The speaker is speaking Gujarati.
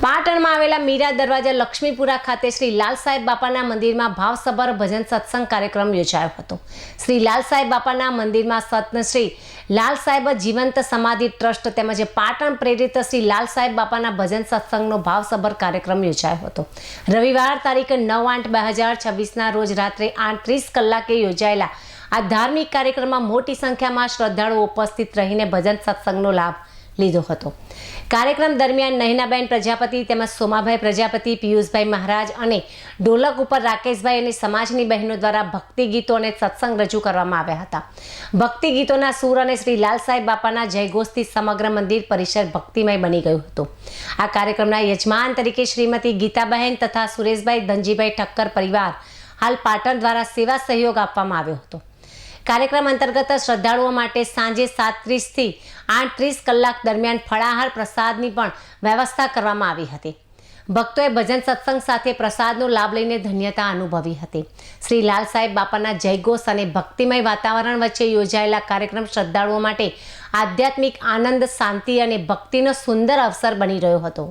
પાટણમાં આવેલા મીરા દરવાજા લક્ષ્મીપુરા ખાતે શ્રી લાલ સાહેબ બાપાના મંદિરમાં ભાવસભર ભજન સત્સંગ કાર્યક્રમ યોજાયો હતો। શ્રી લાલ સાહેબ બાપાના મંદિરમાં સત્ન શ્રી લાલ સાહેબ જીવંત સમાધિ ટ્રસ્ટ તેમજ પાટણ પ્રેરિત શ્રી લાલ સાહેબ બાપાના ભજન સત્સંગનો ભાવસભર કાર્યક્રમ યોજાયો હતો। રવિવાર તારીખ 9/8/2026ના રોજ રાત્રે 8:30 કલાકે યોજાયેલા આ ધાર્મિક કાર્યક્રમમાં મોટી સંખ્યામાં શ્રદ્ધાળુઓ ઉપસ્થિત રહીને ભજન સત્સંગનો લાભ લીધો હતો। કાર્યક્રમ દરમિયાન નહીનાબેન પ્રજાપતિ તેમજ સોમાભાઈ પ્રજાપતિ, પિયુષભાઈ મહારાજ અને ઢોલક ઉપર રાકેશભાઈ અને સમાજની બહેનો દ્વારા ભક્તિ ગીતો અને સત્સંગ રજૂ કરવામાં આવ્યા હતા। ભક્તિ ગીતોના સૂર અને શ્રી લાલ સાહેબ બાપાના જયઘોષથી સમગ્ર મંદિર પરિસર ભક્તિમય બની ગયું હતું। આ કાર્યક્રમના યજમાન તરીકે શ્રીમતી ગીતાબહેન તથા સુરેશભાઈ ધનજીભાઈ ઠક્કર પરિવાર હાલ પાટણ દ્વારા સેવા સહયોગ આપવામાં આવ્યો હતો। કાર્યક્રમ અંતર્ગત શ્રદ્ધાળુઓ માટે સાંજે 7:30 થી 8:30 કલાક દરમિયાન ફળાહાર પ્રસાદની પણ વ્યવસ્થા કરવામાં આવી હતી। ભક્તોએ ભજન સત્સંગ સાથે પ્રસાદનો લાભ લઈને ધન્યતા અનુભવી હતી। શ્રી લાલ સાહેબ બાપાના જયઘોષ અને ભક્તિમય વાતાવરણ વચ્ચે યોજાયેલા કાર્યક્રમ શ્રદ્ધાળુઓ માટે આધ્યાત્મિક આનંદ, શાંતિ અને ભક્તિનો સુંદર અવસર બની રહ્યો હતો।